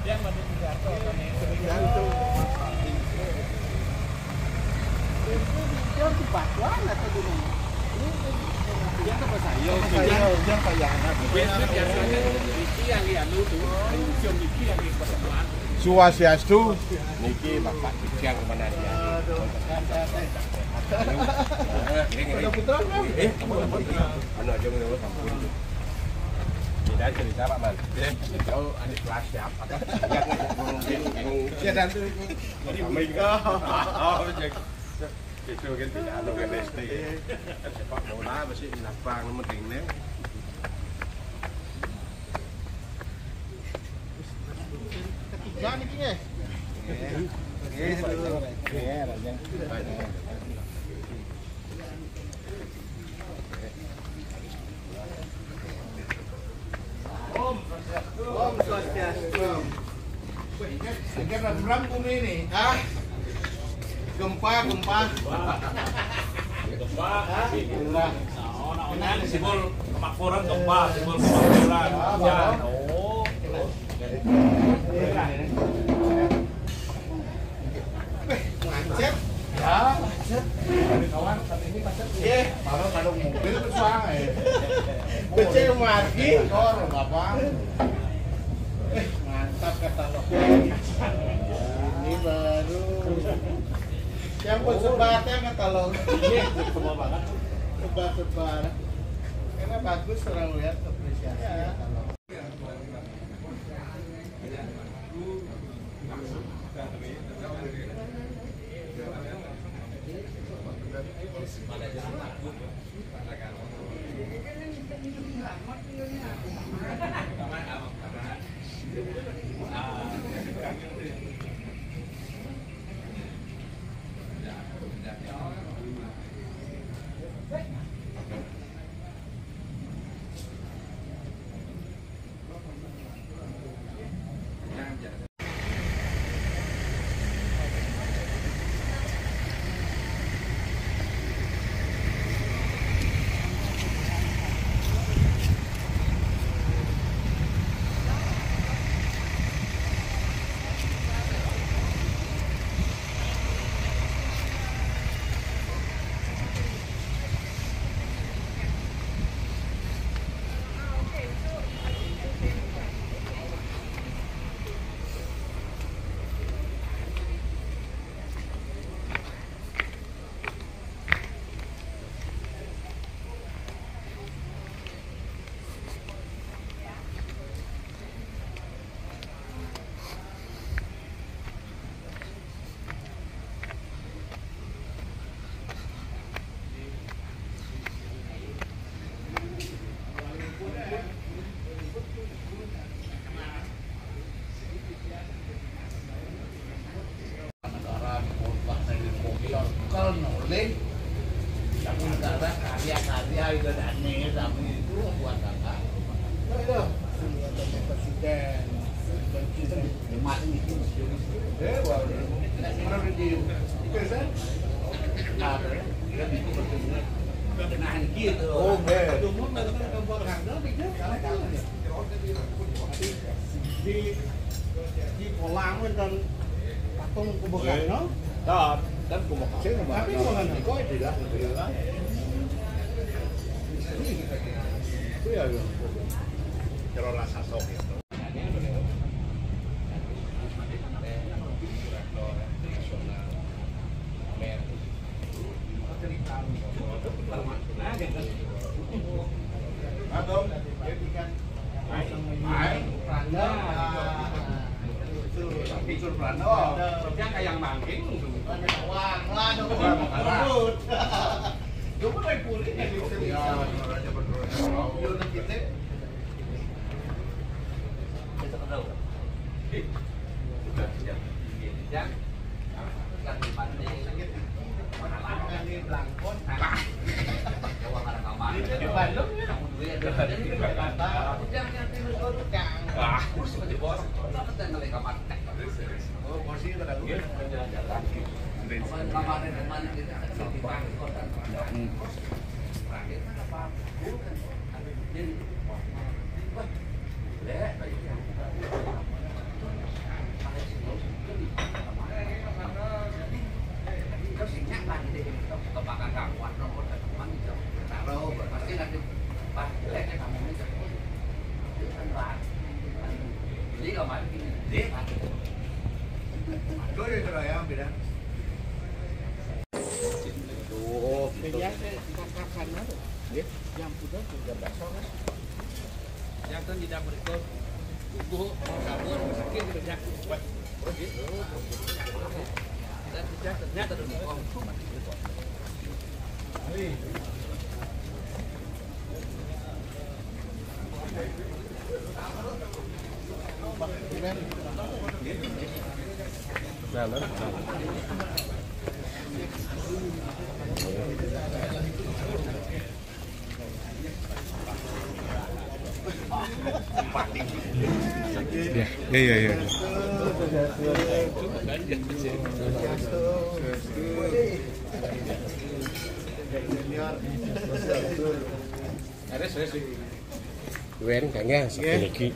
Yang mana juga kan Itu di batuan atau di mana? yang apa saya? Yang kayak Biasanya iki yang anu tuh, museum iki yang di pertemuan. Swastiastu niki Bapak Dijang Manarya. putra kan? Anu aja menurut sampun. Tidak cerita Pak Man. Jauh adik kelas siapa kan? Ya dan tuh. Oh, itu kan tidak anu kan SD. Sepak bola masih di lapang penting nih. Ketiga nih kayaknya. Om Swastiastu. Sekian ram bumi ini, gempa. Ini simbol kemakmuran gempa, simbol kemakmuran. Ya. Macet. Ya, macet. Dari kawan saat ini macet. Iya, malah kalau mobil kesuang Becek mati, kor apa? Mantap katalog. Ini baru. Yang bersebatnya katalog. Ini semua banget. Sebar. Karena bagus orang lihat apresiasi katalog. Nulis tapi negara karya itu aneh tapi itu buat apa? Itu presiden mati itu wah mana di presiden ada lebih bertemu dengan gitu oh betul mau melakukan gambar harga begitu di kolam dan patung kuburan no dan kumokasin tapi bukan itu tidak itu ya kalau rasa sok itu Yang kayak mangking wah lah dong dulu lagi pulih ya bisa aja berdua kita tahu yang lagi mandi mana ini belangkon di Bandung kamu dulu ya di Jakarta jangan tidur tukang kursi di bawah kita ngelihat kamar oh kursi itu ada dulu jalan-jalan kemarin kita di Bangkok kan terakhir kan apa bukan jadi wah Jangan di dapur itu. Ibu kabur sakit kerja. Dan ternyata ada Iya. Wen kayaknya sekali lagi.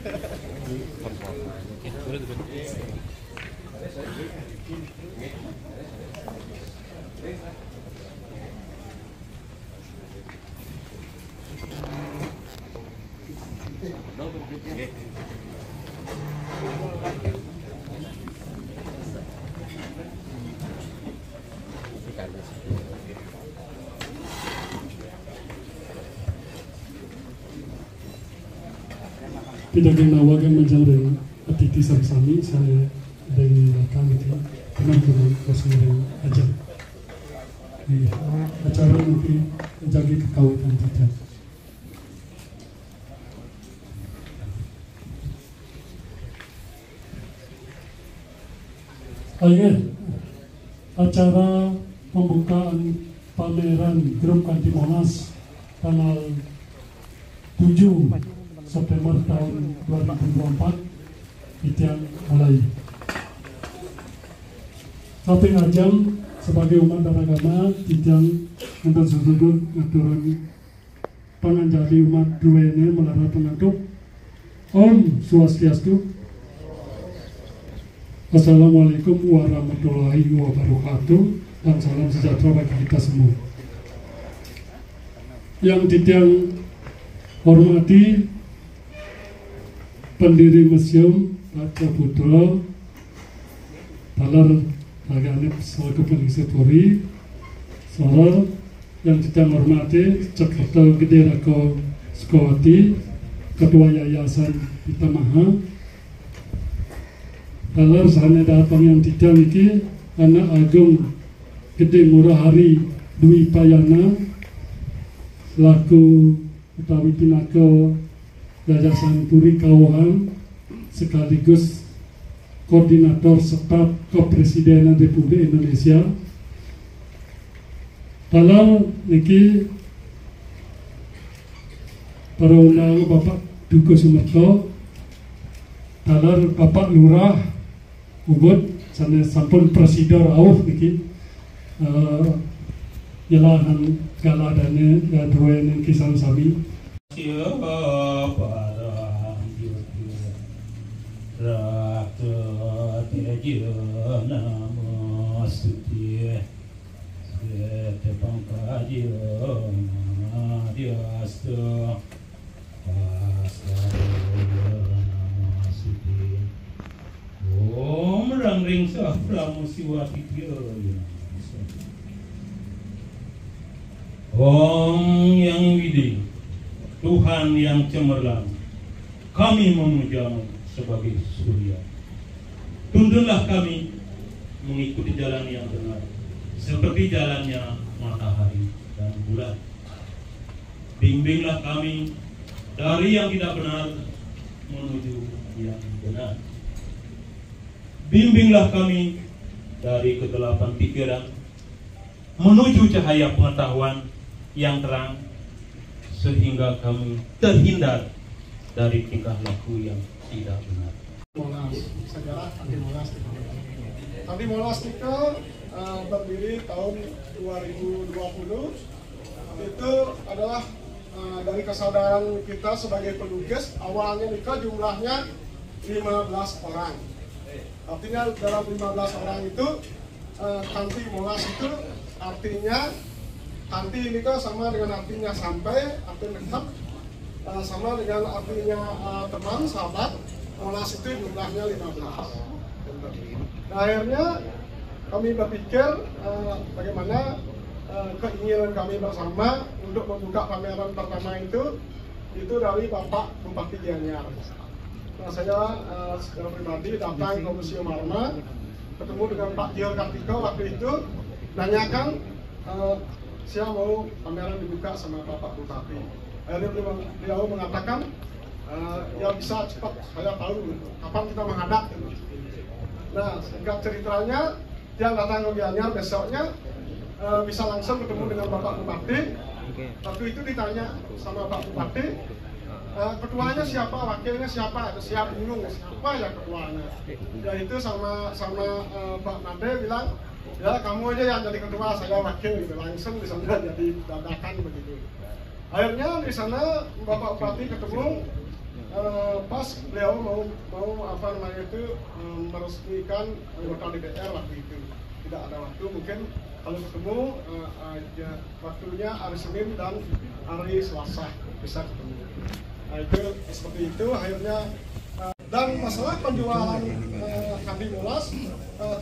Pidaging nawagan menjadi atiti sami-sami saya dari rekan itu teman-teman kosong aja di acara nanti menjadi kekawitan kita. Akhir acara pembukaan pameran Grup Kanti Monas tanggal 7 September tahun 2024 itu yang mulai. Tapi ngajang sebagai umat beragama kijang untuk sudut aturan panganjali umat duwene melara pengantuk. Om Swastiastu. Assalamualaikum warahmatullahi wabarakatuh dan salam sejahtera bagi kita semua. Yang dijang hormati pendiri museum Pak Putra Talar Aganep selaku pengisi Polri, Solar yang kita hormati Cakarta Gede Rako Sukawati, Ketua Yayasan Pitamaha, Talar sana datang yang tidak iki Anak Agung Gede Murahari Dwi Payana selaku utawi pinaka Yayasan Puri Kawahan sekaligus Koordinator Staf Kepresidenan Republik Indonesia. Dalam niki para undang Bapak Duko Sumerto, dalam Bapak Lurah Ubud, sana sampun Presiden Rauf niki jelahan galadane ya dua niki sami. Rata teja namastuti Sete pangkaja Diasta Pasaya namastuti Om Rangring Sahpramu Siwati Om Yang Widi Tuhan yang cemerlang, kami memujamu sebagai surya. Tuntunlah kami mengikuti jalan yang benar, seperti jalannya matahari dan bulan. Bimbinglah kami dari yang tidak benar menuju yang benar. Bimbinglah kami dari kegelapan pikiran menuju cahaya pengetahuan yang terang, sehingga kami terhindar dari tingkah laku yang tidak benar. Monas, sejarah Kanti Monas. Kanti Monas itu berdiri tahun 2020. Itu adalah dari kesadaran kita sebagai pelukis. Awalnya nikah jumlahnya 15 orang. Artinya dalam 15 orang itu Kanti Monas itu artinya Kanti ini kan sama dengan artinya sampai, artinya dekat, sama dengan artinya teman, sahabat. Monas itu jumlahnya 15. Nah, akhirnya kami berpikir bagaimana keinginan kami bersama untuk membuka pameran pertama itu dari Bapak Bupati Gianyar. Nah, saya secara pribadi datang ke Museum Arma, ketemu dengan Pak Jiho Kartiko waktu itu, nanyakan saya mau pameran dibuka sama Bapak Bupati. Akhirnya beliau mengatakan ya bisa cepat, saya tahu kapan kita menghadap. Nah, singkat ceritanya yang datang ke Gianyar besoknya bisa langsung ketemu dengan Bapak Bupati. Waktu itu ditanya sama Pak Bupati, ketuanya siapa, wakilnya siapa, itu siap bingung siapa ya ketuanya. Ya itu sama Pak Nade bilang, ya kamu aja yang jadi ketua, saya wakil gitu. Langsung di sana jadi dadakan begitu. Akhirnya di sana Bapak Bupati ketemu, pas beliau mau apa namanya itu meresmikan anggota DPR waktu itu. Tidak ada waktu, mungkin kalau ketemu waktunya hari Senin dan hari Selasa bisa ketemu. Nah itu seperti itu akhirnya. Dan masalah penjualan Candi Molas,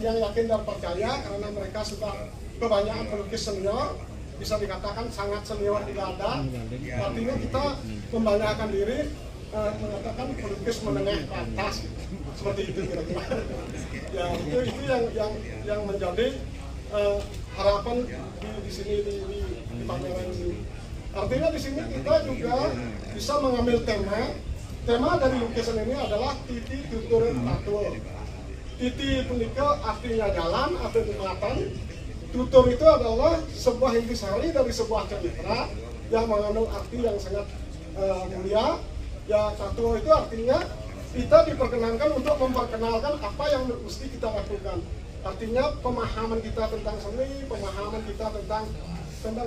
yang yakin dan percaya karena mereka sudah kebanyakan pelukis senior, bisa dikatakan sangat senior tidak ada. Artinya kita membanyakan diri mengatakan pelukis menengah ke atas, seperti itu kira-kira. Ya itu yang menjadi harapan di sini di pameran ini. Artinya di sini kita juga bisa mengambil tema dari lukisan ini adalah Titi Tutur Tatul. Titi itu artinya jalan atau jembatan. Tutur itu adalah sebuah intisari dari sebuah cerita yang mengandung arti yang sangat mulia. Ya, tatul itu artinya kita diperkenankan untuk memperkenalkan apa yang mesti kita lakukan. Artinya pemahaman kita tentang seni, pemahaman kita tentang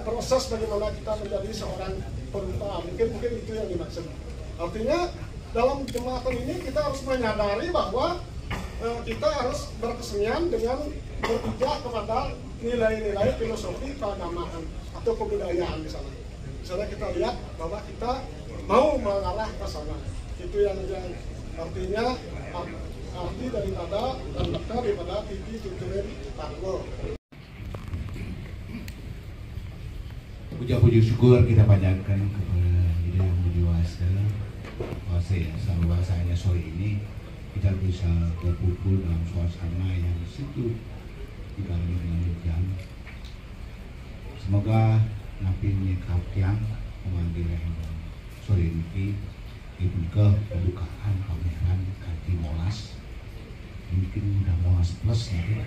proses bagaimana kita menjadi seorang perupa. Mungkin itu yang dimaksud. Artinya dalam jembatan ini kita harus menyadari bahwa kita harus berkesenian dengan berpijak kepada nilai-nilai filosofi keagamaan atau kebudayaan di sana. Misalnya kita lihat bahwa kita mau mengarah ke sana. Itu yang artinya arti daripada dan makna daripada Titi Tutur Tatul. Puja-puji syukur kita panjatkan kepada Yang Berkuasa. Kuasa ya, sama bahasanya sore ini kita bisa berkumpul dalam suasana yang sejuk dibanding dengan hujan. Semoga napi nyekap yang pemanggilan sore ini dibuka pembukaan pameran Candi Molas. Mungkin udah Molas plus nanti.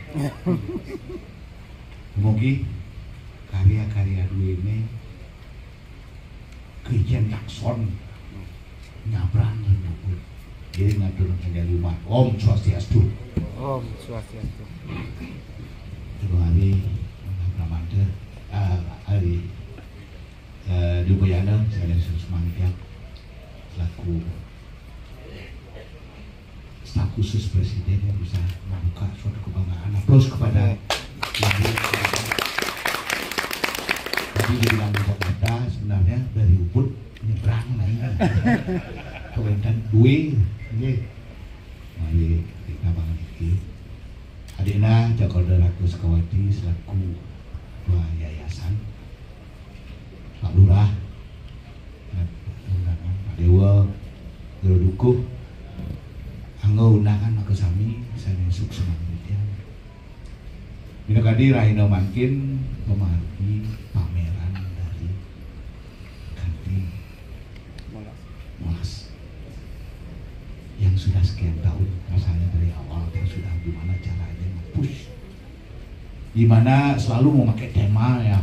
Semoga karya-karya dua ini kejian takson nyabrang nyebut. Jadi ngatur menjadi umat. Om Swastiastu. Om Swastiastu. Terus hari Pramanda, hari Dupayana, saya Susmantya selaku staf khusus presiden yang bisa membuka suatu kebanggaan. Aplaus kepada Ibu. Tadi dibilang kata sebenarnya dari Ubud nyebrang naik kewentan duit mari kita bangun iki adina Jakarta Ratu Sekawati selaku ketua yayasan, Pak Lurah, Pak Dewa, Guru Dukuh, anggo undangan aku sami saya sukses semangatnya. Bina kadi Rahina Mangkin memargi pameran dari Candi Molas yang sudah sekian tahun, rasanya dari awal sudah gimana caranya push, gimana selalu memakai tema ya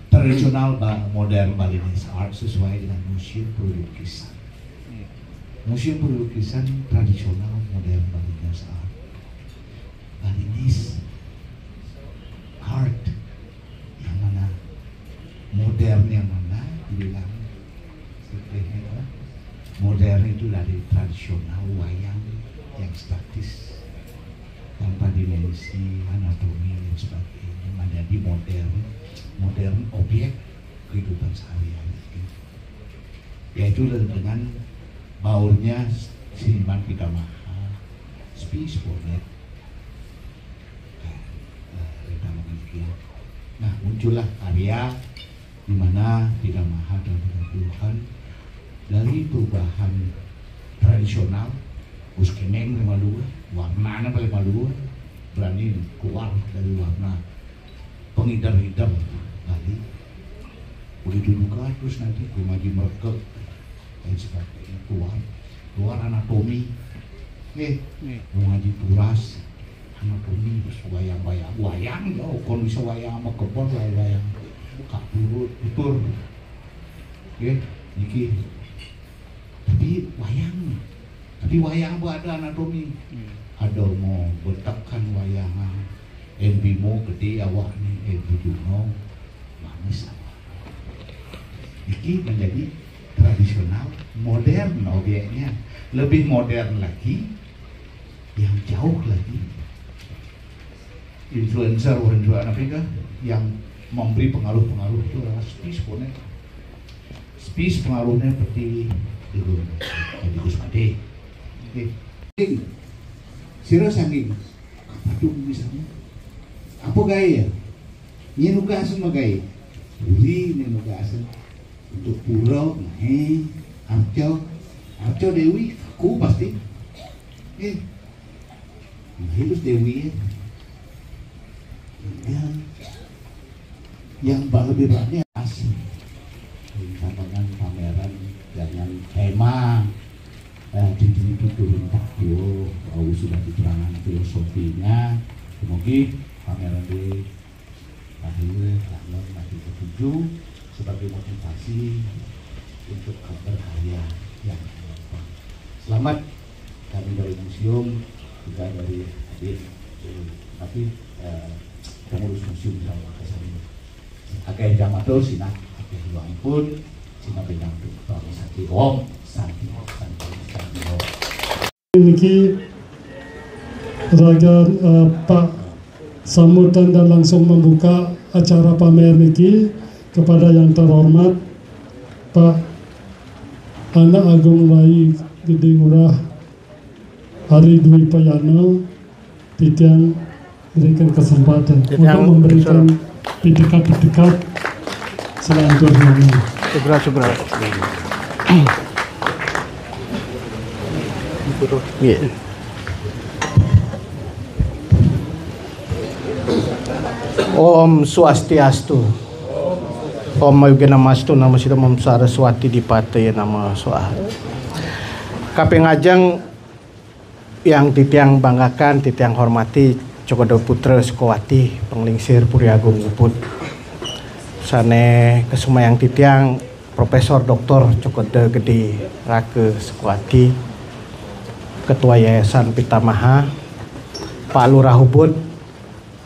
tradisional modern Balinese art sesuai dengan museum perlukisan. Museum perlukisan tradisional modern Balinese art, Balinese art yang mana modern yang mana dibilang modern itu dari tradisional wayang yang statis tanpa dimensi anatomi dan sebagainya menjadi modern objek kehidupan sehari-hari, yaitu dengan baurnya seniman Pitamaha, Spies Bonet, Reda Mengikia. Nah, muncullah karya di mana Pitamaha dan Tuhan dari perubahan tradisional, uskeneng malu, warnanya paling malu, berani keluar dari warna pengidam-idam kali. Begitu juga terus nanti kumaji merekek dan sebagainya keluar anatomi, kumaji turas anatomi terus wayang jauh kon bisa wayang sama kebon wayang buka turut tutur, niki tapi wayang ada anatomi, ada mau bertekan wayangan, bimo gede awak nih, bujuno manis awak. Ini menjadi tradisional, modern objeknya, lebih modern lagi, yang jauh lagi. Influencer apa yang memberi pengaruh itu adalah Spies Bonet. Spies pengaruhnya seperti itu, jadi Gus Made. Sira sanging, apa tuh misalnya? Apa gaya? Ini nugasan gaya, uri ini nugasan. Untuk pura, Arco Dewi, aku pasti, harus Dewi ya. Yang lebih banyak asli, tantangan pameran jangan tema, cincin itu turun takyo, kalau sudah diterangkan filosofinya, mungkin pameran di akhir tahun masih ketujuh. Sebagai motivasi untuk berkarya yang berkembang. Selamat kami dari museum, juga dari adik, tapi pengurus museum sama kesana. Akai jamatul sinak, akai luang pun, sinak bidang tukang sakti om, santi. Niki Raja Pak sambutan dan langsung membuka acara pamer niki. Kepada yang terhormat Pak Anak Agung Rai Gede Ngurah Hari Dwi Payana, Titiang berikan kesempatan untuk memberikan pidekat selanjutnya. Segera. Om Swastiastu. Om Mayugena Mastu nama sida Om Saraswati Dipate nama soal. Kaping ajeng yang titiang banggakan, titiang hormati Cokodo Putra Sukowati Penglingsir Puri Agung Uput. Sane kesumayang titiang Profesor Dr. Cokodo Gede Rake Sukowati, Ketua Yayasan Pitamaha, Pak Lurah Ubud,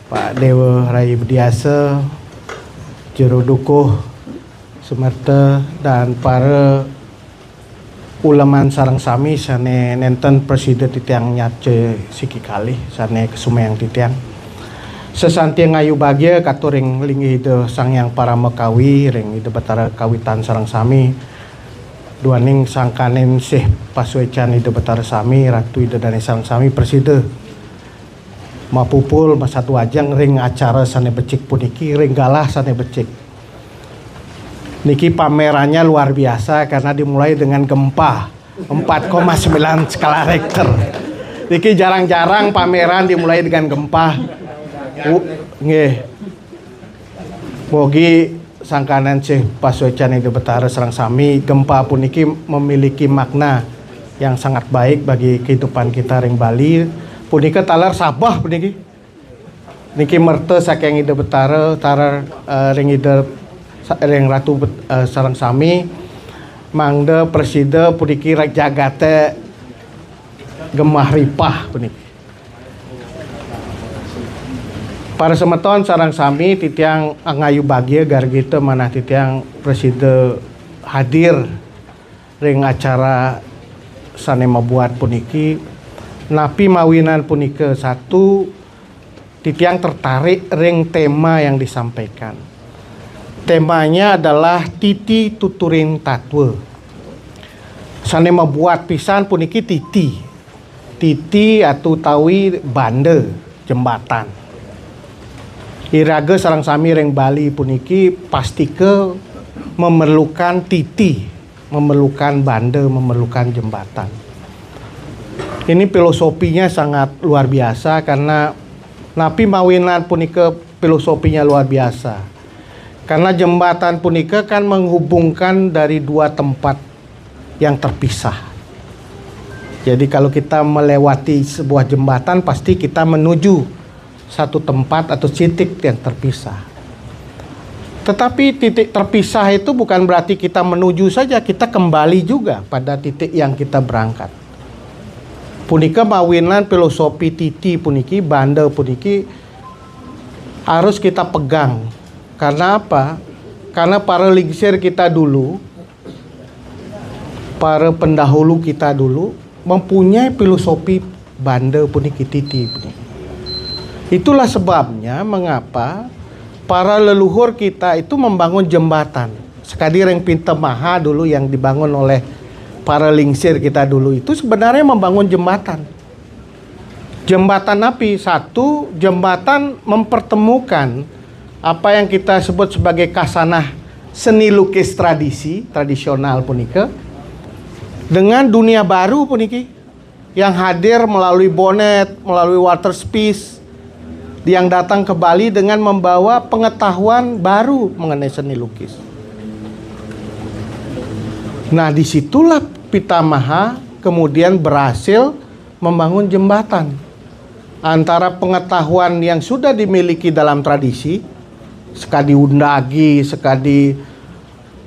Pak Dewa Rai Budiasa, Juru Dukuh Sumerta, dan para ulaman sareng sami sane nenten presiden titiang nyace siki kali sane kesumayang titiang sesantiang ngayu bagya katuring linggih ide sangyang para mekawi ring ide betara kawitan sareng sami duaning sangkanen sih pasuecan ide betara sami ratu ide dane sareng sami presiden mapupul masatu ajang ring acara sane becik puniki ring galah sane becik niki pamerannya luar biasa karena dimulai dengan gempa 4,9 skala Richter. Niki jarang-jarang pameran dimulai dengan gempa. Nggih. Mugi sangkanan sih pasuecan ide betara sareng sami gempa puniki memiliki makna yang sangat baik bagi kehidupan kita ring Bali. Punika talar sabah puniki. Niki merte saking ide betara tarar ring ide ring ratu sareng sami mangde preside puniki jagate gemah ripah puniki. Para semeton sareng sami titiang ngayu bagya gargita manah titiang preside hadir ring acara sane mabuat puniki. Napi mawinan punika satu titiang tertarik ring tema yang disampaikan. Temanya adalah titi tuturin tatwe. sane membuat pisan puniki titi atau tawi bande jembatan. Iraga sareng sami reng Bali puniki pasti ke memerlukan titi, memerlukan bande, memerlukan jembatan. Ini filosofinya sangat luar biasa karena napi mawinan punika filosofinya luar biasa. Karena jembatan punika kan menghubungkan dari dua tempat yang terpisah. Jadi kalau kita melewati sebuah jembatan pasti kita menuju satu tempat atau titik yang terpisah. Tetapi titik terpisah itu bukan berarti kita menuju saja, kita kembali juga pada titik yang kita berangkat. Punika mawinan filosofi titi puniki, bande puniki harus kita pegang. Karena apa? Karena para lengsir kita dulu, para pendahulu kita dulu mempunyai filosofi bande puniki titi puniki. Itulah sebabnya mengapa para leluhur kita itu membangun jembatan. Sekali reng Pinta Maha dulu yang dibangun oleh para lengsir kita dulu itu sebenarnya membangun jembatan. Jembatan api, satu jembatan mempertemukan apa yang kita sebut sebagai kasanah seni lukis tradisional punika dengan dunia baru puniki yang hadir melalui bonet, melalui water space yang datang ke Bali dengan membawa pengetahuan baru mengenai seni lukis. Nah, disitulah Pitamaha kemudian berhasil membangun jembatan antara pengetahuan yang sudah dimiliki dalam tradisi, sekadi undagi, sekadi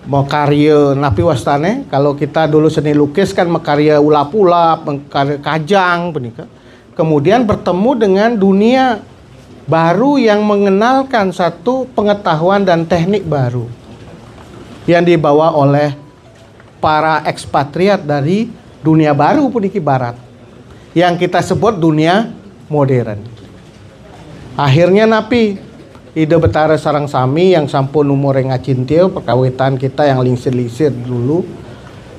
makarya napi wastane. Kalau kita dulu seni lukis kan makarya ulap-ulap, makarya kajang, benika. Kemudian bertemu dengan dunia baru yang mengenalkan satu pengetahuan dan teknik baru yang dibawa oleh para ekspatriat dari dunia baru puniki barat yang kita sebut dunia modern. Akhirnya napi ide betara sarang sami yang sampun umur yang ngacintil perkawitan kita yang lingsir-lingsir dulu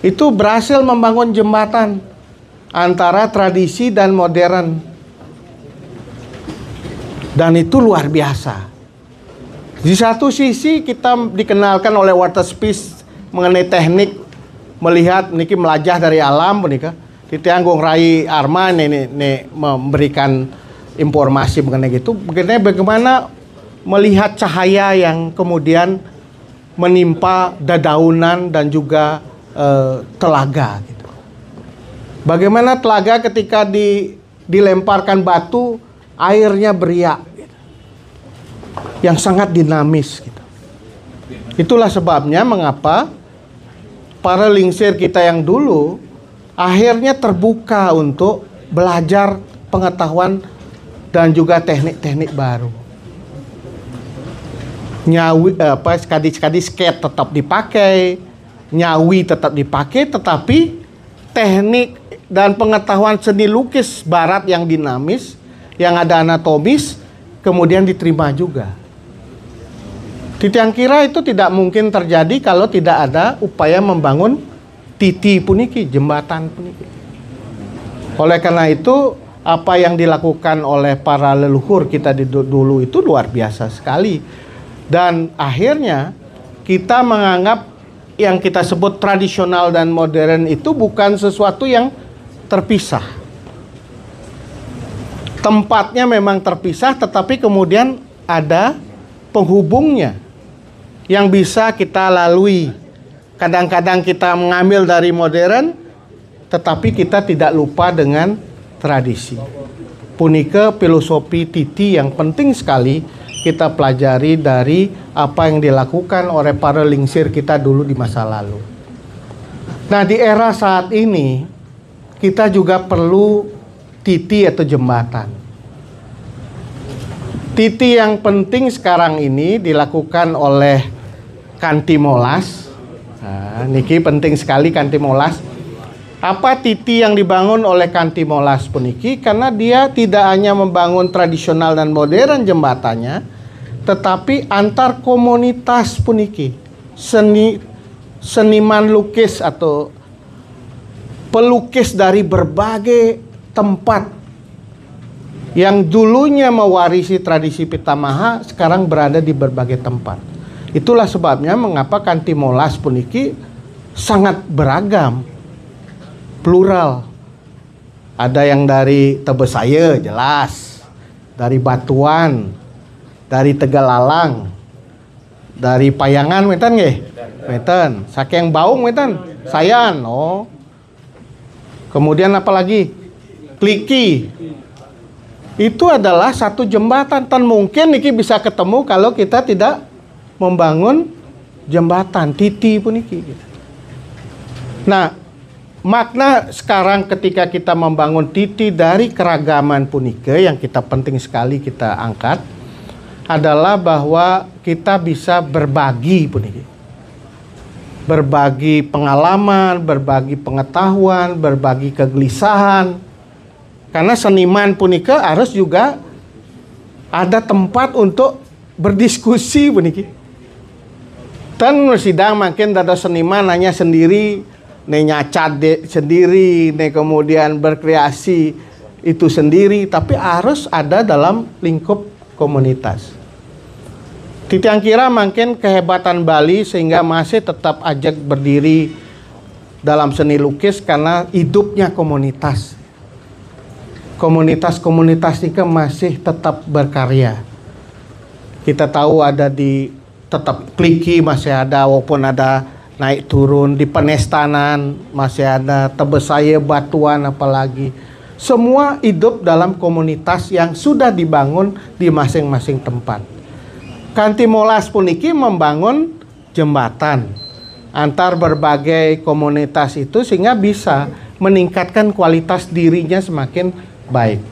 itu berhasil membangun jembatan antara tradisi dan modern. Dan itu luar biasa. Di satu sisi kita dikenalkan oleh water space mengenai teknik melihat niki melajah dari alam menika. Titianggung Rai Arma nih memberikan informasi mengenai gitu. Bagaimana melihat cahaya yang kemudian menimpa dedaunan dan juga telaga gitu. Bagaimana telaga ketika dilemparkan batu airnya beriak gitu. Yang sangat dinamis gitu. Itulah sebabnya mengapa para lingsir kita yang dulu akhirnya terbuka untuk belajar pengetahuan dan juga teknik-teknik baru. Nyawi sekadi skate tetap dipakai, nyawi tetap dipakai, tetapi teknik dan pengetahuan seni lukis barat yang dinamis, yang ada anatomis, kemudian diterima juga. Titiang kira itu tidak mungkin terjadi kalau tidak ada upaya membangun titi puniki, jembatan puniki. Oleh karena itu, apa yang dilakukan oleh para leluhur kita dulu itu luar biasa sekali. Dan akhirnya kita menganggap yang kita sebut tradisional dan modern itu bukan sesuatu yang terpisah. Tempatnya memang terpisah, tetapi kemudian ada penghubungnya yang bisa kita lalui. Kadang-kadang kita mengambil dari modern, tetapi kita tidak lupa dengan tradisi. Punika filosofi titi yang penting sekali kita pelajari dari apa yang dilakukan oleh para lingsir kita dulu di masa lalu. Nah, di era saat ini kita juga perlu titi atau jembatan. Titi yang penting sekarang ini dilakukan oleh Kanti Molas. Nah, niki penting sekali Kanti Molas. Apa titi yang dibangun oleh Kanti Molas puniki? Karena dia tidak hanya membangun tradisional dan modern jembatannya, tetapi antar komunitas puniki, seniman lukis atau pelukis dari berbagai tempat yang dulunya mewarisi tradisi Pitamaha sekarang berada di berbagai tempat. Itulah sebabnya mengapa Kanthi Molas puniki sangat beragam, plural. Ada yang dari Tebesaya jelas, dari Batuan, dari Tegalalang, dari Payangan wetan nggih? Wetan. Saking Baung wetan? Sayan. Oh. Kemudian apa lagi? Kliki. Itu adalah satu jembatan. Tan mungkin niki bisa ketemu kalau kita tidak membangun jembatan titi pun niki. Nah, makna sekarang ketika kita membangun titi dari keragaman punike yang kita penting sekali kita angkat adalah bahwa kita bisa berbagi puniki. Berbagi pengalaman, berbagi pengetahuan, berbagi kegelisahan. Karena seniman punika harus juga ada tempat untuk berdiskusi puniki. Dan sidang makin ada seniman hanya sendiri, ne nyacat sendiri, ne kemudian berkreasi itu sendiri, tapi harus ada dalam lingkup komunitas. Titiang kira makin kehebatan Bali sehingga masih tetap ajak berdiri dalam seni lukis karena hidupnya komunitas. Komunitas-komunitas ini masih tetap berkarya. Kita tahu ada di tetap Kliki masih ada, walaupun ada naik turun di Penestanan masih ada, Tebesaya, Batuan apalagi. Semua hidup dalam komunitas yang sudah dibangun di masing-masing tempat. Kanthi Molas puniki membangun jembatan antar berbagai komunitas itu sehingga bisa meningkatkan kualitas dirinya semakin baik.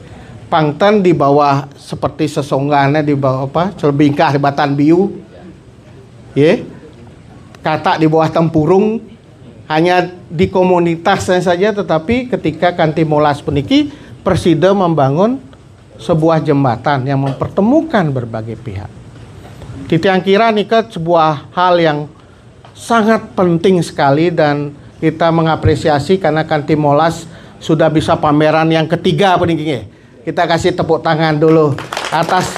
Pangtan di bawah seperti sesonggana di bawah apa? Celbingkah di Batan Biu. Ya. Kata di bawah tempurung hanya di komunitasnya saja, tetapi ketika Kanthi Molas puniki Persida membangun sebuah jembatan yang mempertemukan berbagai pihak. Titiang kira nika sebuah hal yang sangat penting sekali dan kita mengapresiasi karena Kanthi Molas sudah bisa pameran yang ketiga peningginya. Kita kasih tepuk tangan dulu atas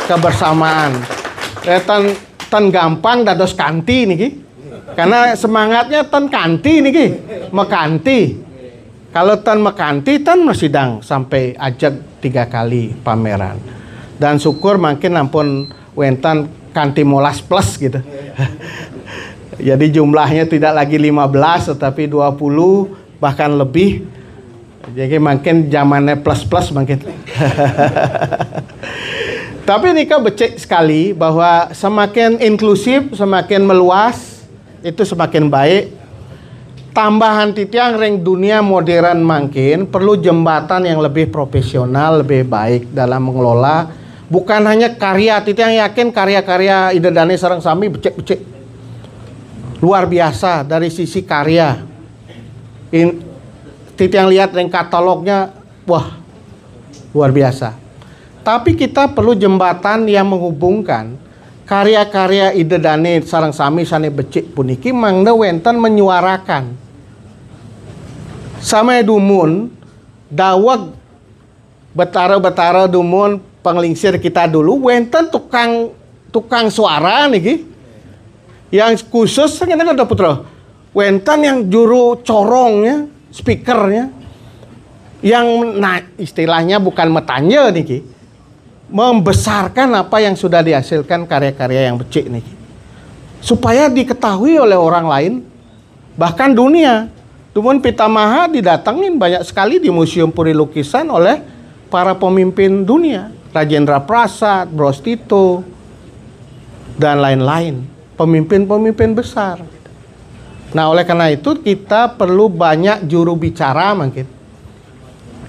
kebersamaan. Tan gampang dados kanti niki. Karena semangatnya tan kanti niki, mekanti. Kalau tan mekanti tan sidang sampai ajak 3 kali pameran. Dan syukur makin ampun wentan Kanthi Molas plus gitu. Jadi jumlahnya tidak lagi 15 tetapi 20 bahkan lebih. Jadi makin zamannya plus-plus makin. Tapi ini kan becek sekali bahwa semakin inklusif, semakin meluas, itu semakin baik. Tambahan titiang ring dunia modern makin perlu jembatan yang lebih profesional, lebih baik dalam mengelola. Bukan hanya karya, titiang yakin karya-karya Ida Dane sareng sami becek-becek. Luar biasa dari sisi karya. Titiang lihat ring katalognya, wah luar biasa. Tapi kita perlu jembatan yang menghubungkan karya-karya Ida Dane sareng sami sane becik puniki mangda wenten menyuarakan. Sama dumun dawag betara-betara dumun penglingsir kita dulu wenten tukang suara niki. Yang khusus kita ada putra. Wenten yang juru corongnya, speakernya, yang istilahnya bukan metanya niki, membesarkan apa yang sudah dihasilkan karya-karya yang becik niki, supaya diketahui oleh orang lain, bahkan dunia. Tumun Pitamaha didatengin banyak sekali di Museum Puri Lukisan oleh para pemimpin dunia, Rajendra Prasad, Bros Tito, dan lain-lain, pemimpin-pemimpin besar. Nah, oleh karena itu kita perlu banyak juru bicara mungkin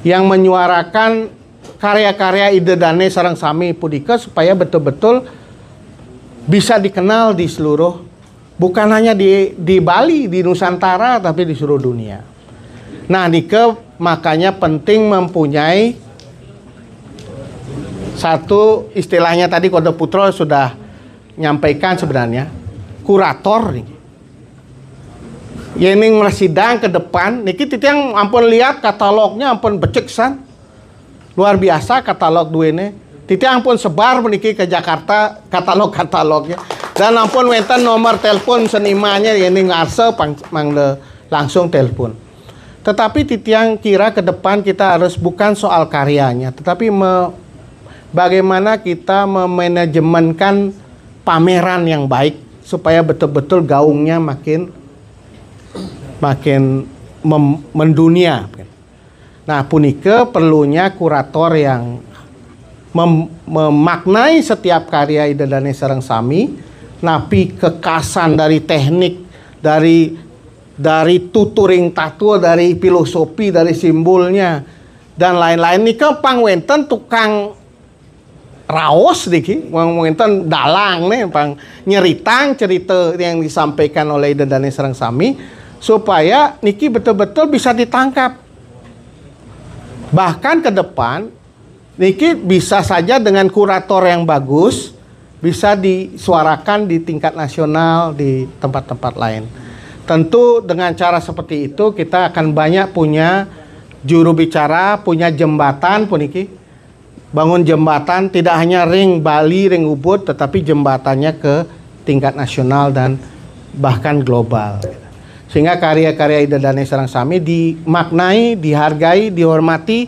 yang menyuarakan karya-karya Ida Dane sareng sami pudika supaya betul-betul bisa dikenal di seluruh, bukan hanya di Bali, di Nusantara, tapi di seluruh dunia. Nah, nike makanya penting mempunyai satu istilahnya tadi Kode Putro sudah nyampaikan sebenarnya, kurator nih. Yening mersidang ke depan, niki titiang ampun lihat katalognya ampun beceksan. Luar biasa katalog duene. Titiang ampun sebar meniki ke Jakarta katalog-katalognya. Dan ampun wenten nomor telepon senimannya yening ngarse mangde langsung telepon. Tetapi titiang kira ke depan kita harus bukan soal karyanya, tetapi bagaimana kita memanajemenkan pameran yang baik supaya betul-betul gaungnya makin mendunia. Nah, punike perlunya kurator yang memaknai setiap karya Ida Dane Sareng Sami, napi kekasan dari teknik, dari tuturing tatua, dari filosofi, dari simbolnya dan lain-lain. Nike pangwenten tukang raos diki, wenten dalang nih, pang nyeritang cerita yang disampaikan oleh Ida Dane Sareng Sami supaya niki betul-betul bisa ditangkap. Bahkan ke depan niki bisa saja dengan kurator yang bagus bisa disuarakan di tingkat nasional di tempat-tempat lain. Tentu dengan cara seperti itu kita akan banyak punya juru bicara, punya jembatan puniki. Bangun jembatan tidak hanya ring Bali, ring Ubud, tetapi jembatannya ke tingkat nasional dan bahkan global. Sehingga karya-karya Ida Dane Sareng Sami dimaknai, dihargai, dihormati,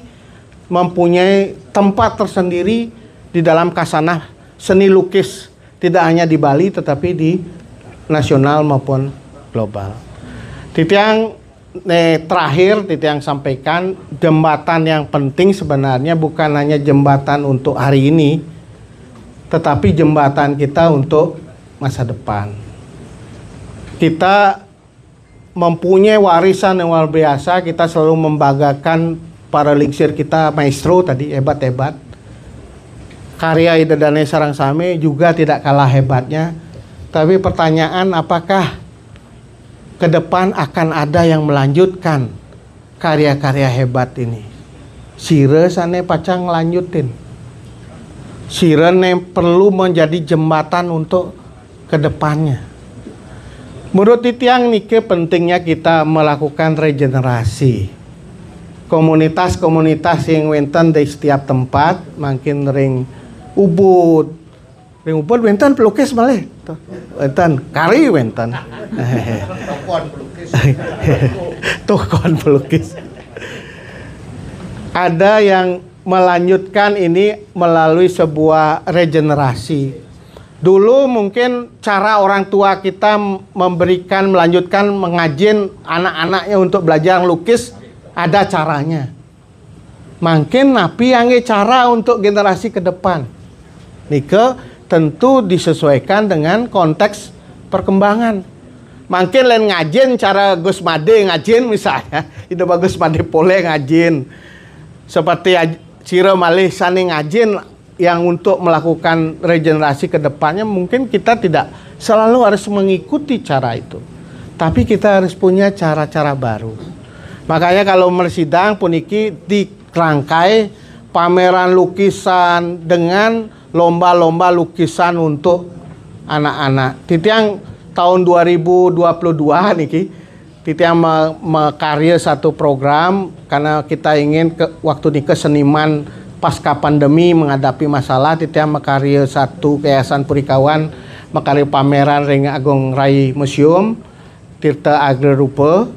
mempunyai tempat tersendiri di dalam kasanah seni lukis, tidak hanya di Bali tetapi di nasional maupun global. Titiang terakhir titiang sampaikan, jembatan yang penting sebenarnya bukan hanya jembatan untuk hari ini, tetapi jembatan kita untuk masa depan. Kita mempunyai warisan yang luar biasa. Kita selalu membanggakan para lingsir kita, maestro tadi hebat-hebat. Karya Ida Dane Sareng Sami juga tidak kalah hebatnya. Tapi pertanyaan, apakah ke depan akan ada yang melanjutkan karya-karya hebat ini? Sire sane pacang lanjutin. Sire perlu menjadi jembatan untuk ke depannya. Menurut titiang nike pentingnya kita melakukan regenerasi. Komunitas-komunitas yang wenten di setiap tempat, makin ring Ubud. Ring Ubud wenten pelukis malih. Wenten kari wenten. Tokon pelukis. Ada yang melanjutkan ini melalui sebuah regenerasi. Dulu mungkin cara orang tua kita melanjutkan mengajin anak-anaknya untuk belajar lukis, ada caranya. Makin napi yang cara untuk generasi ke depan. Nike tentu disesuaikan dengan konteks perkembangan. Makin lain ngajin cara Gus Made ngajin misalnya, itu bagus Made pole ngajin. Seperti Ciro malih sani ngajin yang untuk melakukan regenerasi ke depannya, mungkin kita tidak selalu harus mengikuti cara itu. Tapi kita harus punya cara-cara baru. Makanya kalau mersidang puniki dirangkai pameran lukisan dengan lomba-lomba lukisan untuk anak-anak. Titiang tahun 2022 niki titiang karya satu program karena kita ingin waktu niki seniman pasca pandemi menghadapi masalah, titiang makarya satu Yayasan Purikawan makarya pameran ring Agung Rai Museum Tirta Agrerupa,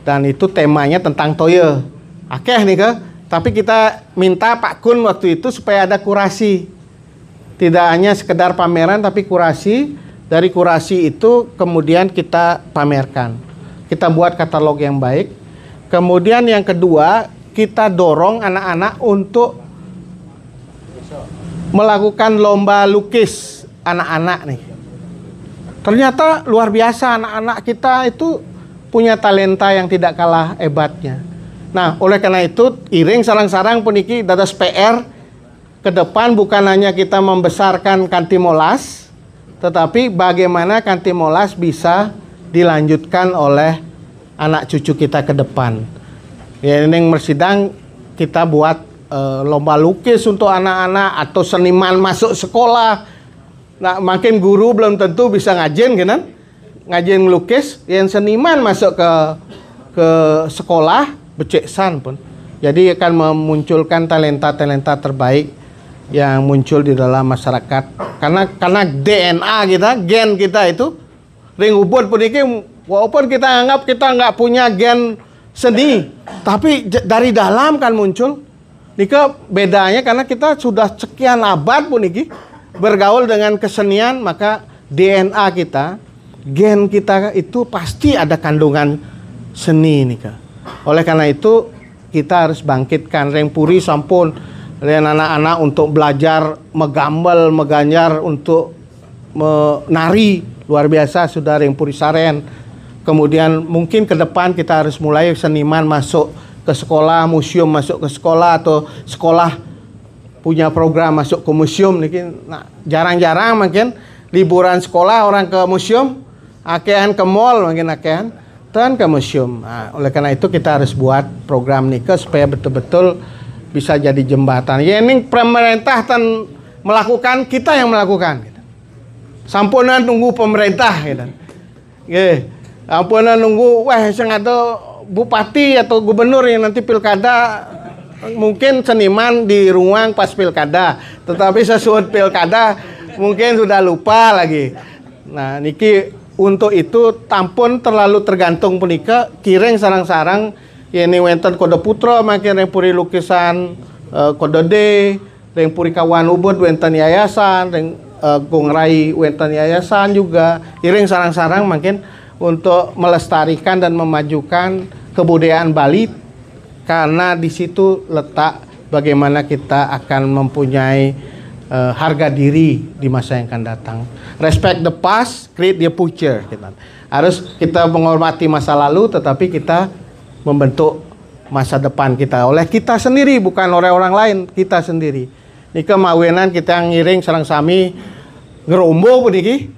dan itu temanya tentang toya. Akeh nih ke, tapi kita minta Pak Kun waktu itu supaya ada kurasi. Tidak hanya sekedar pameran tapi kurasi. Dari kurasi itu kemudian kita pamerkan. Kita buat katalog yang baik. Kemudian yang kedua, kita dorong anak-anak untuk melakukan lomba lukis anak-anak nih. Ternyata luar biasa, anak-anak kita itu punya talenta yang tidak kalah hebatnya. Nah, oleh karena itu iring sarang-sarang puniki dados PR ke depan bukan hanya kita membesarkan Kanti Molas, tetapi bagaimana Kanti Molas bisa dilanjutkan oleh anak cucu kita ke depan. Ya, ini mersidang kita buat lomba lukis untuk anak-anak atau seniman masuk sekolah. Nah, makin guru belum tentu bisa ngajin kan? ngaji ngelukis, yang seniman masuk ke sekolah beceksan pun. Jadi akan memunculkan talenta-talenta terbaik yang muncul di dalam masyarakat. Karena DNA kita, gen kita itu ring ubud pun iki, walaupun kita anggap kita nggak punya gen seni, tapi dari dalam kan muncul. Nika bedanya karena kita sudah sekian abad pun iki bergaul dengan kesenian, maka DNA kita, gen kita itu pasti ada kandungan seni nika. Oleh karena itu kita harus bangkitkan ring puri sampun dan anak-anak untuk belajar megambel, meganjar, untuk menari luar biasa sudah ring puri saren. Kemudian mungkin ke depan kita harus mulai seniman masuk ke sekolah, museum masuk ke sekolah, atau sekolah punya program masuk ke museum. Nah, jarang-jarang mungkin liburan sekolah orang ke museum, akehan ke mall, mungkin akehan dan ke museum. Nah, oleh karena itu kita harus buat program nikah supaya betul-betul bisa jadi jembatan. Ya ini pemerintah tan melakukan, kita yang melakukan. Sampunan tunggu pemerintah, gitu. Sampunan nunggu, sengaja bupati atau gubernur yang nanti pilkada, mungkin seniman di ruang pas pilkada, tetapi sesuatu pilkada mungkin sudah lupa lagi. Nah, niki untuk itu tampun terlalu tergantung punika kiring sarang-sarang ini wenten kode putra makin yang puri lukisan kode D, yang puri kawan ubud wenten yayasan, yang gongrai wenten yayasan juga kiring sarang-sarang makin untuk melestarikan dan memajukan kebudayaan Bali, karena di situ letak bagaimana kita akan mempunyai harga diri di masa yang akan datang. Respect the past, create the future. Harus kita menghormati masa lalu, tetapi kita membentuk masa depan kita oleh kita sendiri, bukan oleh orang lain, kita sendiri. Nika mawenan kita ngiring sareng sami ngerombo puniki.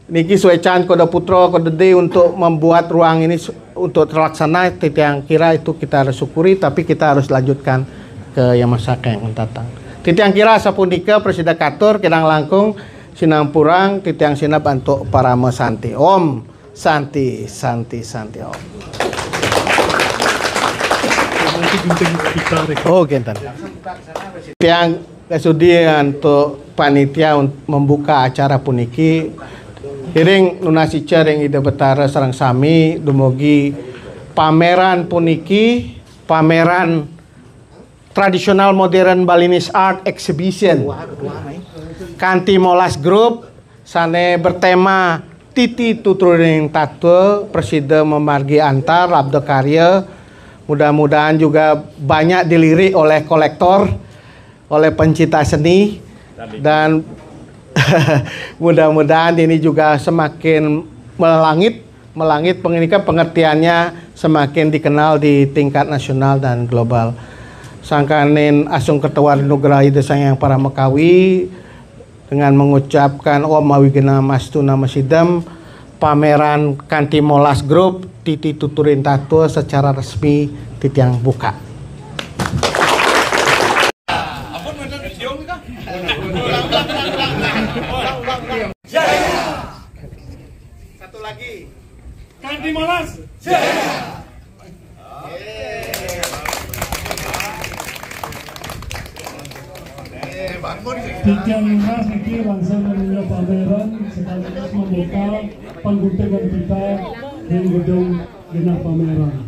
Niki suecan kode putra kode D untuk membuat ruang ini untuk terlaksana. Yang kira itu kita harus syukuri, tapi kita harus lanjutkan ke yang masa yang datang. Yang kira sapunika presida katur kidang langkung sinang purang yang sinap untuk para mesanti. Om santi santi santi om. Oh gentan. Yang kesudi untuk panitia membuka acara puniki. Hiring lunasi cering ide betara sarang sami dumugi pameran puniki, pameran tradisional modern Balinese art exhibition kanti molas group sane bertema titi tuturing tato presiden memargi antar labda karya. Mudah-mudahan juga banyak dilirik oleh kolektor, oleh pencinta seni, dan mudah-mudahan ini juga semakin melangit pengertiannya semakin dikenal di tingkat nasional dan global. Sangkanin asung ketua nugraha desa yang para Mekawi dengan mengucapkan Om Awigena Mastuna Masidam, pameran kanti molas group titi tuturin tato secara resmi yang buka. Satu lagi. Kanti molas. Tiga Minas ini langsung menuju pameran sekaligus membuka penggunaan kita di gedung genap pameran.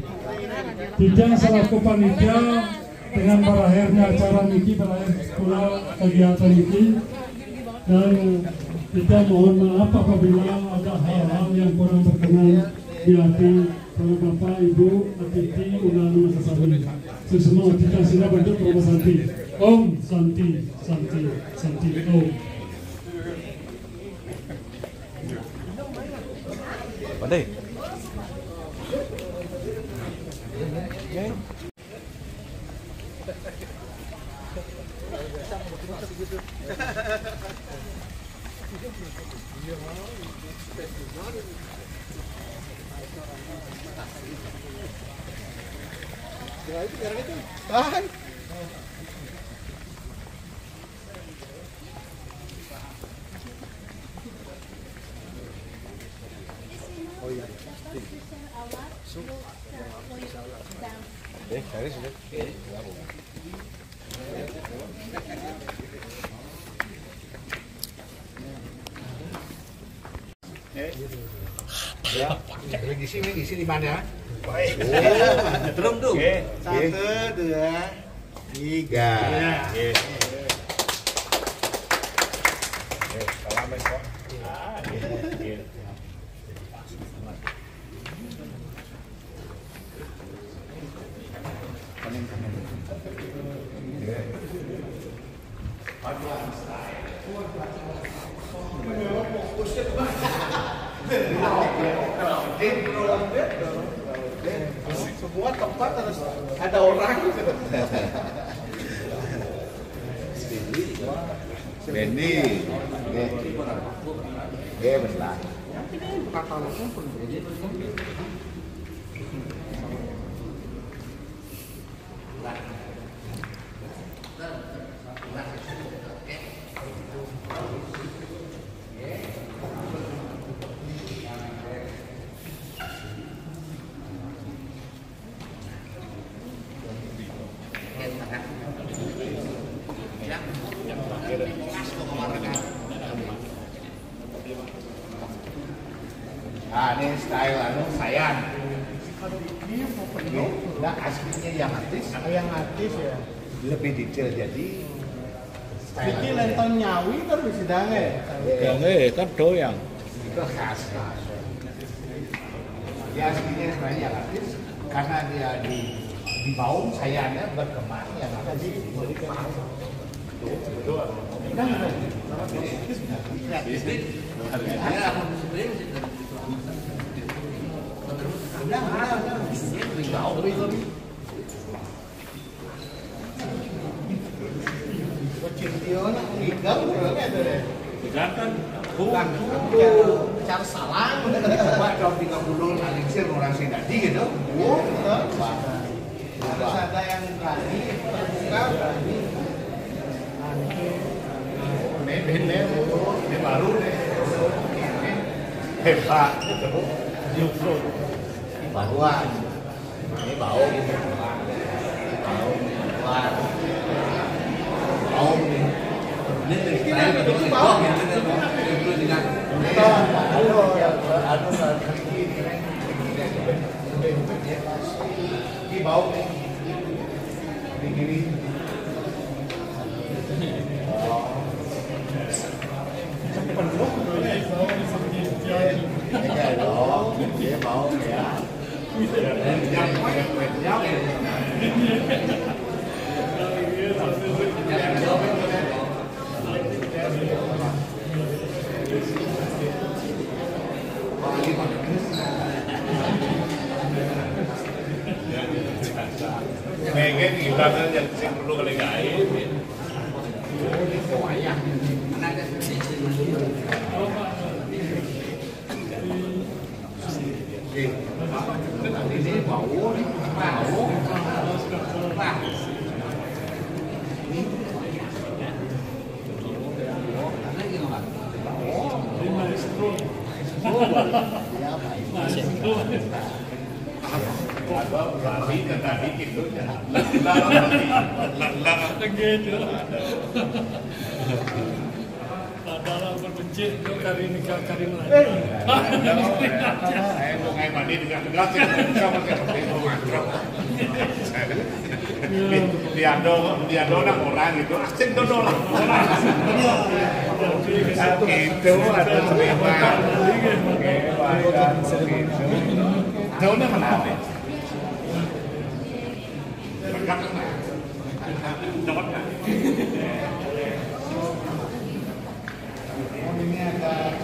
Tiga selaku panitia dengan berakhirnya acara niki berakhir pula kegiatan niki, dan kita mohon maaf apabila ada hal-hal yang kurang berkenan di hati para bapak ibu atiti undangan sesami. Semua kita sudah bentuk Om Santi. Om Santi, Santi, Santi Om. Pandai. Tahan. Garis sudah. Ya, ngisi di mana? Belum tuh. Satu, dua, tiga. Salamin kok. Semua tempat harus ada orang. Bendi. Benar. Ini style sayang. Nah, aslinya yang artis ya. lebih detail jadi Iki lenton nyawi kan bisa dange. Kan doyang. itu khas. Ya aslinya sebenarnya yang artis karena dia di baum sayangnya berkembang yang ada di betul. Cara salah, coba kalau 30 alinsir orang Sindadi gitu. Harus ada yang berani terbuka, berani. Ini baru nih. Hebat. Baruan. Ini bau gitu. Bau. Bau nih. Ini dari bau. Ini bau nih. Begini. Dia bau ya. Pengen gila kan yang sing perlu kali gawe. Ini bau nih, bau. Padahal berbenci itu karim lain. Saya mau ngai mandi dengan tegas ya, sama seperti mantrok. Diado nak orang itu, asing dono lah orang. Itu ada terima. Daunnya mana? Berkat mana? Dapat mana? Ini ada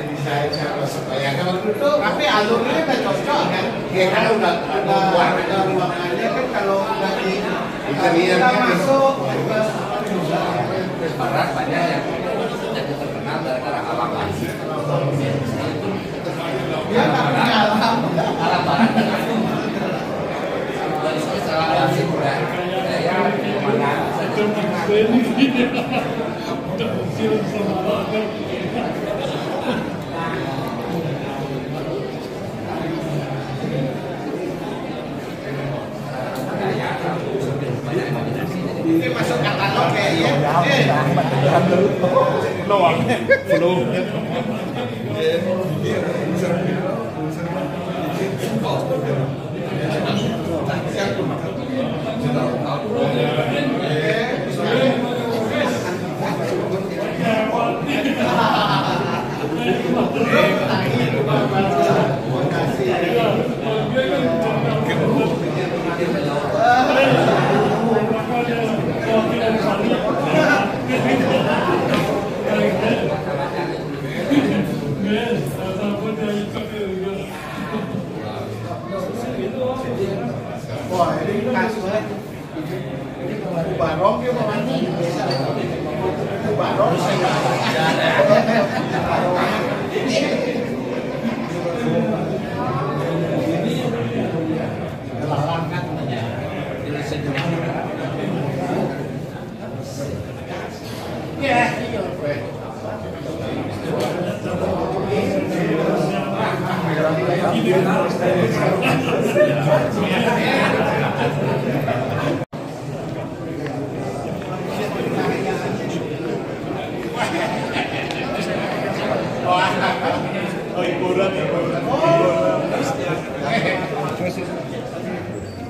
desain cara supaya waktu itu tapi alurnya udah cocok kan ya kalau udah ruangannya kan kalau udah di kita masuk Sekarang banyak yang jadi terkenal gara-gara alam asli. ya tapi alam Alam barat kan dari salah asli udah saya kemana ini masuk katalog kayaknya wah ini khas banget barong ya mau barong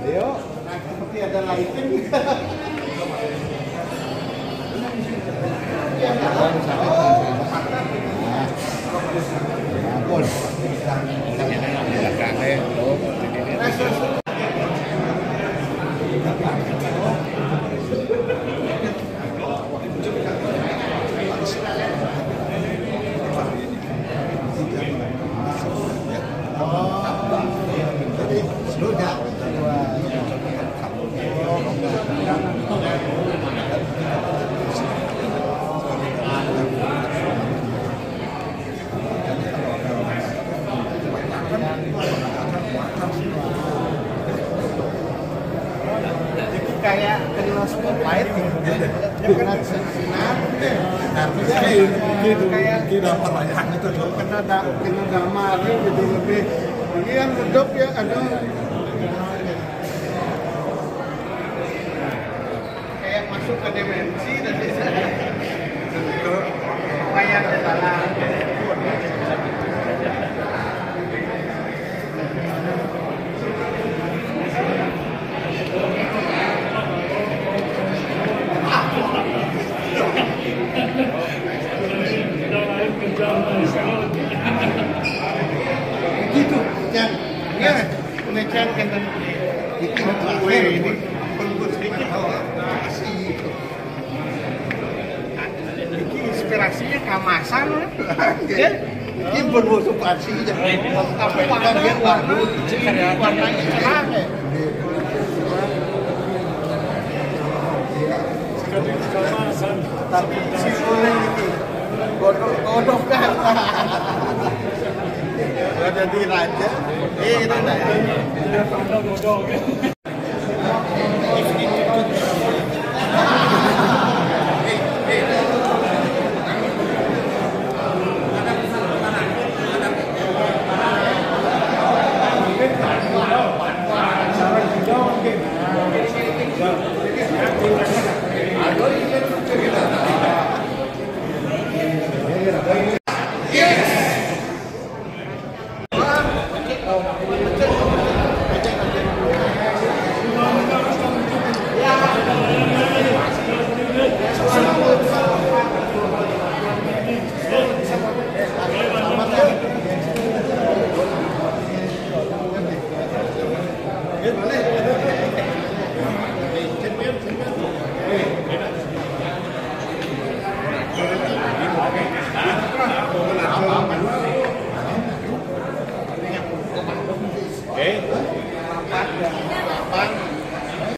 ayo seperti ada lighting kayak kena spotlight gitu kena sinar kayak kena perayaan itu kena gambar gitu lebih ini yang redup ya aduh kayak masuk ke dimensi dan lumayan salah gitu kan ya ngecek kan ini pelukut sedikit asik ini inspirasinya kamasan ya ini berwusu pasti tapi bagian waduh warnanya cerah ya tapi simbolnya gitu godok kan jadi raja itu enggak Boleh.